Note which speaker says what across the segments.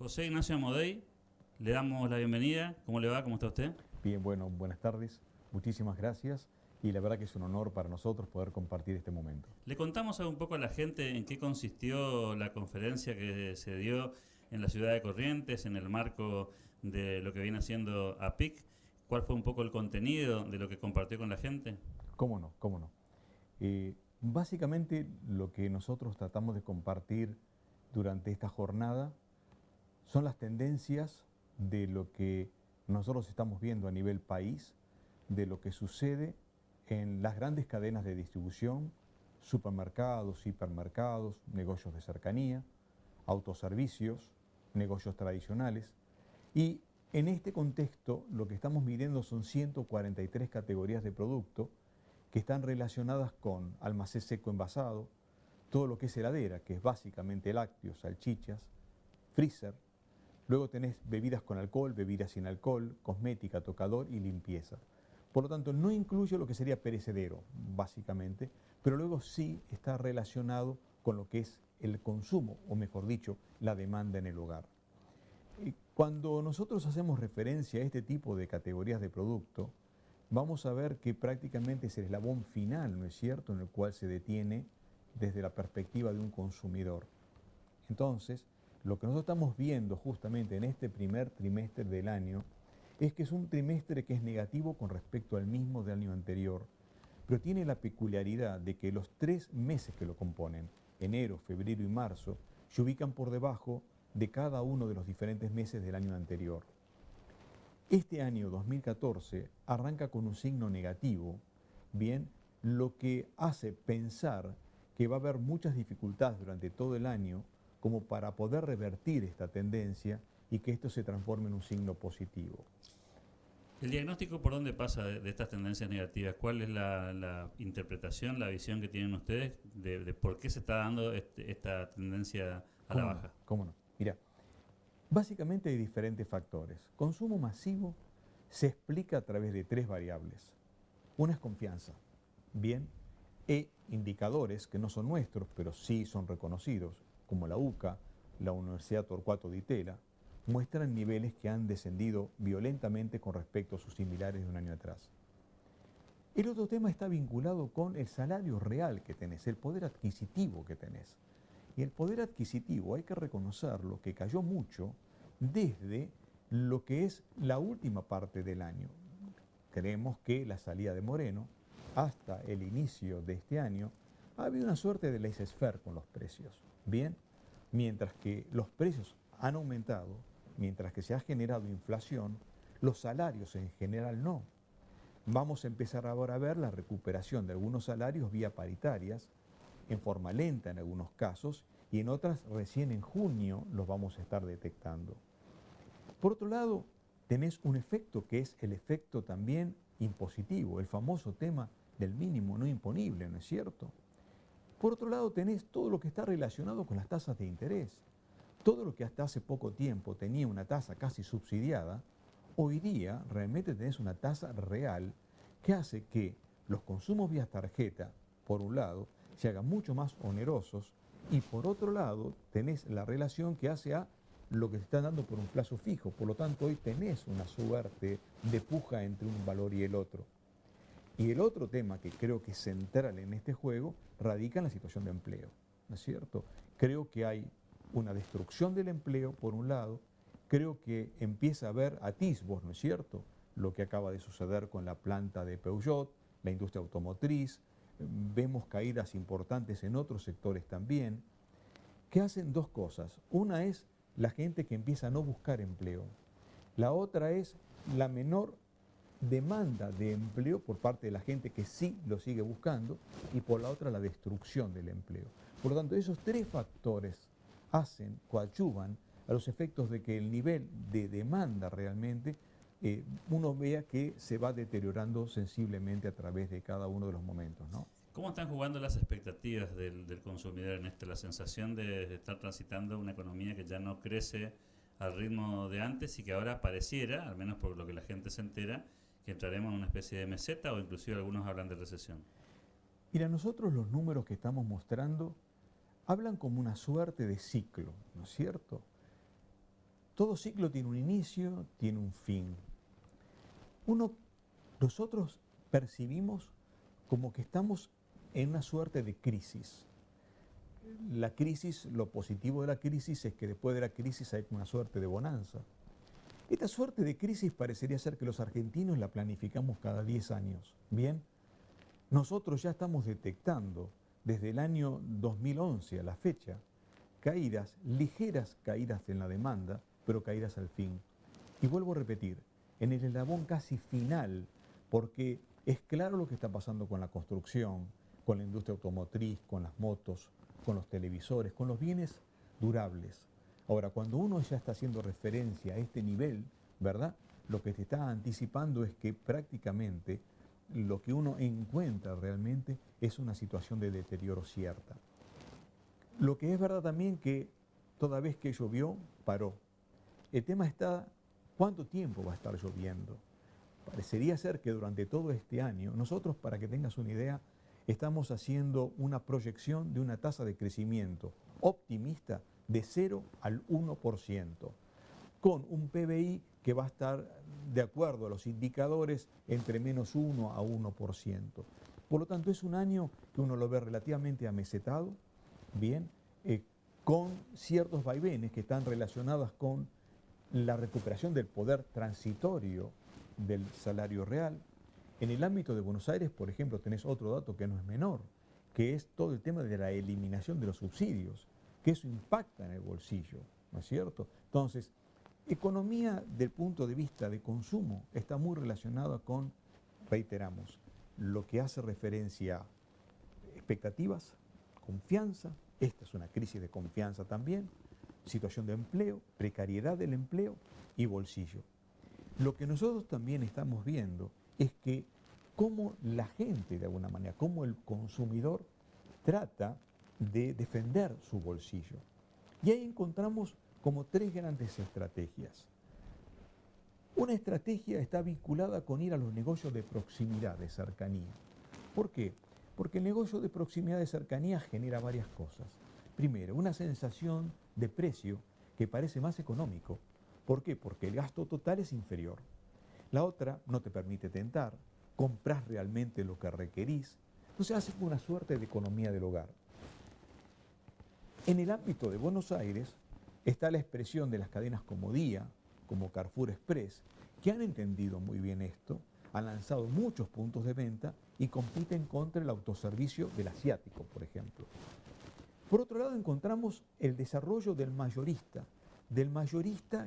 Speaker 1: José Ignacio Amodei, le damos la bienvenida. ¿Cómo le va? ¿Cómo está usted?
Speaker 2: Bien, bueno, buenas tardes. Muchísimas gracias y la verdad que es un honor para nosotros poder compartir este momento.
Speaker 1: Le contamos un poco a la gente en qué consistió la conferencia que se dio en la ciudad de Corrientes en el marco de lo que viene haciendo APIC. ¿Cuál fue un poco el contenido de lo que compartió con la gente?
Speaker 2: ¿Cómo no? ¿Cómo no? Básicamente lo que nosotros tratamos de compartir durante esta jornada son las tendencias de lo que nosotros estamos viendo a nivel país, de lo que sucede en las grandes cadenas de distribución, supermercados, hipermercados, negocios de cercanía, autoservicios, negocios tradicionales. Y en este contexto lo que estamos midiendo son 143 categorías de producto que están relacionadas con almacén seco envasado, todo lo que es heladera, que es básicamente lácteos, salchichas, freezer. Luego tenés bebidas con alcohol, bebidas sin alcohol, cosmética, tocador y limpieza. Por lo tanto, no incluye lo que sería perecedero, básicamente, pero luego sí está relacionado con lo que es el consumo, o mejor dicho, la demanda en el hogar. Cuando nosotros hacemos referencia a este tipo de categorías de producto, vamos a ver que prácticamente es el eslabón final, ¿no es cierto?, en el cual se detiene desde la perspectiva de un consumidor. Entonces, lo que nosotros estamos viendo justamente en este primer trimestre del año es que es un trimestre que es negativo con respecto al mismo del año anterior, pero tiene la peculiaridad de que los 3 meses que lo componen, enero, febrero y marzo, se ubican por debajo de cada uno de los diferentes meses del año anterior. Este año 2014 arranca con un signo negativo, bien, lo que hace pensar que va a haber muchas dificultades durante todo el año como para poder revertir esta tendencia y que esto se transforme en un signo positivo.
Speaker 1: ¿El diagnóstico por dónde pasa de estas tendencias negativas? ¿Cuál es la interpretación, la visión que tienen ustedes de por qué se está dando esta tendencia a la baja?
Speaker 2: ¿Cómo no? Mira, básicamente hay diferentes factores. Consumo masivo se explica a través de 3 variables. Una es confianza, bien, e indicadores que no son nuestros, pero sí son reconocidos, como la UCA, la Universidad Torcuato Di Tella, muestran niveles que han descendido violentamente con respecto a sus similares de un año atrás. El otro tema está vinculado con el salario real que tenés, el poder adquisitivo que tenés. Y el poder adquisitivo, hay que reconocerlo, que cayó mucho desde lo que es la última parte del año. Creemos que la salida de Moreno hasta el inicio de este año ha habido una suerte de laissez-faire con los precios. Bien, mientras que los precios han aumentado, mientras que se ha generado inflación, los salarios en general no. Vamos a empezar ahora a ver la recuperación de algunos salarios vía paritarias, en forma lenta en algunos casos, y en otras recién en junio los vamos a estar detectando. Por otro lado, tenés un efecto que es el efecto también impositivo, el famoso tema del mínimo no imponible, ¿no es cierto? Por otro lado, tenés todo lo que está relacionado con las tasas de interés. Todo lo que hasta hace poco tiempo tenía una tasa casi subsidiada, hoy día realmente tenés una tasa real que hace que los consumos vía tarjeta, por un lado, se hagan mucho más onerosos y por otro lado tenés la relación que hace a lo que se está dando por un plazo fijo. Por lo tanto, hoy tenés una suerte de puja entre un valor y el otro. Y el otro tema que creo que es central en este juego radica en la situación de empleo, ¿no es cierto? Creo que hay una destrucción del empleo, por un lado, creo que empieza a haber atisbos, ¿no es cierto? Lo que acaba de suceder con la planta de Peugeot, la industria automotriz, vemos caídas importantes en otros sectores también, que hacen 2 cosas. Una es la gente que empieza a no buscar empleo. La otra es la menor demanda de empleo por parte de la gente que sí lo sigue buscando y por la otra la destrucción del empleo. Por lo tanto, esos 3 factores coadyuvan a los efectos de que el nivel de demanda realmente uno vea que se va deteriorando sensiblemente a través de cada uno de los momentos, ¿no?
Speaker 1: ¿Cómo están jugando las expectativas del consumidor en esto? La sensación de estar transitando una economía que ya no crece al ritmo de antes y que ahora pareciera, al menos por lo que la gente se entera, que entraremos en una especie de meseta o inclusive algunos hablan de recesión.
Speaker 2: Mira, nosotros los números que estamos mostrando hablan como una suerte de ciclo, ¿no es cierto? todo ciclo tiene un inicio, tiene un fin. Nosotros percibimos como que estamos en una suerte de crisis. La crisis, lo positivo de la crisis es que después de la crisis hay una suerte de bonanza. Esta suerte de crisis parecería ser que los argentinos la planificamos cada 10 años. Bien, nosotros ya estamos detectando desde el año 2011 a la fecha caídas, ligeras caídas en la demanda, pero caídas al fin. Y vuelvo a repetir, en el eslabón casi final, porque es claro lo que está pasando con la construcción, con la industria automotriz, con las motos, con los televisores, con los bienes durables. Ahora, cuando uno ya está haciendo referencia a este nivel, ¿verdad? Lo que te está anticipando es que prácticamente lo que uno encuentra realmente es una situación de deterioro cierta. Lo que es verdad también que toda vez que llovió, paró. El tema está, ¿cuánto tiempo va a estar lloviendo? Parecería ser que durante todo este año, nosotros, para que tengas una idea, estamos haciendo una proyección de una tasa de crecimiento optimista de 0 al 1%, con un PBI que va a estar, de acuerdo a los indicadores, entre -1 a 1%. Por lo tanto, es un año que uno lo ve relativamente amesetado, bien, con ciertos vaivenes que están relacionados con la recuperación del poder transitorio del salario real. En el ámbito de Buenos Aires, por ejemplo, tenés otro dato que no es menor, que es todo el tema de la eliminación de los subsidios, que eso impacta en el bolsillo, ¿no es cierto? Entonces, economía del punto de vista de consumo está muy relacionada con, reiteramos, lo que hace referencia a expectativas, confianza, esta es una crisis de confianza también, situación de empleo, precariedad del empleo y bolsillo. Lo que nosotros también estamos viendo es que cómo la gente, de alguna manera, cómo el consumidor trata de defender su bolsillo. Y ahí encontramos como 3 grandes estrategias. Una estrategia está vinculada con ir a los negocios de proximidad, de cercanía. ¿Por qué? Porque el negocio de proximidad, de cercanía, genera varias cosas. Primero, una sensación de precio que parece más económico. ¿Por qué? Porque el gasto total es inferior. La otra, no te permite tentar, compras realmente lo que requerís. Entonces hace una suerte de economía del hogar. En el ámbito de Buenos Aires está la expresión de las cadenas como Día, como Carrefour Express, que han entendido muy bien esto, han lanzado muchos puntos de venta y compiten contra el autoservicio del asiático, por ejemplo. Por otro lado, encontramos el desarrollo del mayorista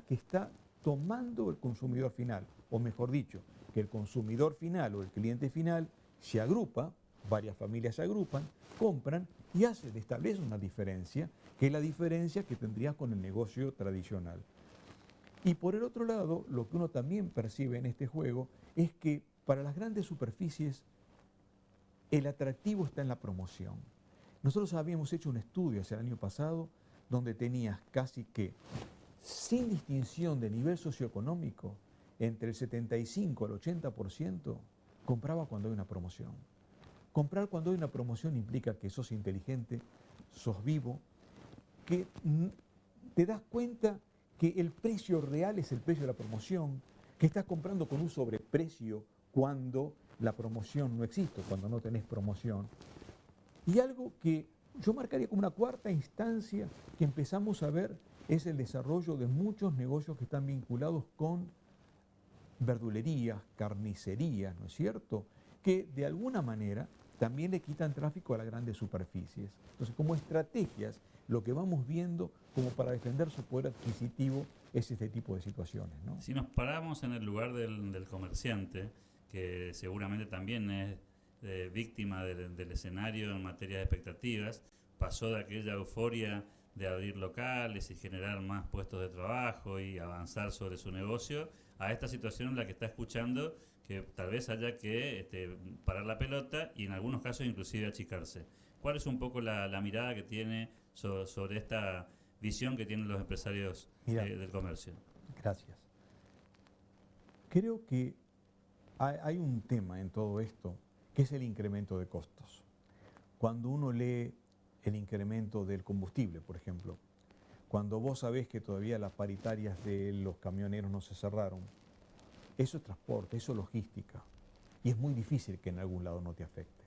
Speaker 2: que está tomando el consumidor final, o mejor dicho, que el consumidor final o el cliente final se agrupa, varias familias se agrupan, compran y establece una diferencia, que es la diferencia que tendrías con el negocio tradicional. Y por el otro lado, lo que uno también percibe en este juego es que para las grandes superficies el atractivo está en la promoción. Nosotros habíamos hecho un estudio hace el año pasado donde tenías casi que, sin distinción de nivel socioeconómico, entre el 75 al 80% compraba cuando hay una promoción. Comprar cuando hay una promoción implica que sos inteligente, sos vivo, que te das cuenta que el precio real es el precio de la promoción, que estás comprando con un sobreprecio cuando la promoción no existe, cuando no tenés promoción. Y algo que yo marcaría como una cuarta instancia que empezamos a ver es el desarrollo de muchos negocios que están vinculados con verdulerías, carnicerías, ¿no es cierto?, que de alguna manera también le quitan tráfico a las grandes superficies. Entonces, como estrategias, lo que vamos viendo como para defender su poder adquisitivo es este tipo de situaciones, ¿no?
Speaker 1: Si nos paramos en el lugar del comerciante, que seguramente también es víctima del escenario en materia de expectativas, pasó de aquella euforia de abrir locales y generar más puestos de trabajo y avanzar sobre su negocio, a esta situación en la que está escuchando que tal vez haya que parar la pelota y en algunos casos inclusive achicarse. ¿Cuál es un poco la mirada que tiene sobre esta visión que tienen los empresarios del comercio?
Speaker 2: Gracias. Creo que hay un tema en todo esto que es el incremento de costos. Cuando uno lee el incremento del combustible, por ejemplo, cuando vos sabés que todavía las paritarias de los camioneros no se cerraron, eso es transporte, eso es logística, y es muy difícil que en algún lado no te afecte.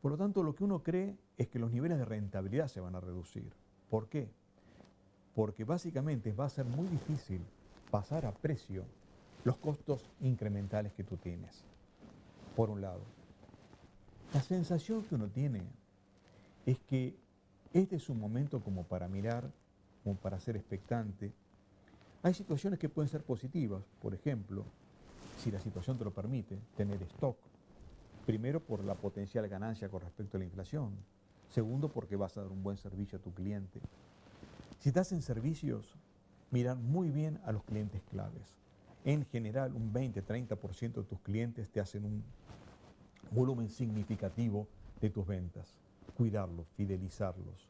Speaker 2: Por lo tanto, lo que uno cree es que los niveles de rentabilidad se van a reducir. ¿Por qué? Porque básicamente va a ser muy difícil pasar a precio los costos incrementales que tú tienes, por un lado. La sensación que uno tiene es que este es un momento como para mirar, como para ser expectante. Hay situaciones que pueden ser positivas, por ejemplo, si la situación te lo permite, tener stock. Primero, por la potencial ganancia con respecto a la inflación. Segundo, porque vas a dar un buen servicio a tu cliente. Si estás en servicios, mirar muy bien a los clientes claves. En general, un 20-30% de tus clientes te hacen un volumen significativo de tus ventas. Cuidarlos, fidelizarlos.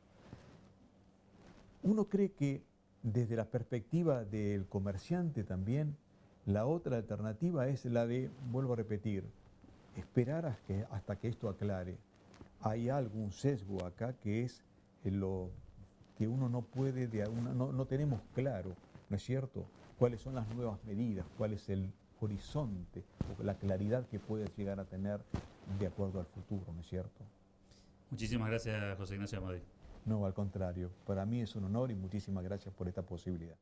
Speaker 2: Uno cree que desde la perspectiva del comerciante también, la otra alternativa es la de, vuelvo a repetir, esperar hasta que esto aclare. Hay algún sesgo acá que es lo que uno no puede, no tenemos claro, ¿no es cierto?, cuáles son las nuevas medidas, cuál es el horizonte o la claridad que puede llegar a tener de acuerdo al futuro, ¿no es cierto?
Speaker 1: Muchísimas gracias, José Ignacio Amadi.
Speaker 2: No, al contrario, para mí es un honor y muchísimas gracias por esta posibilidad.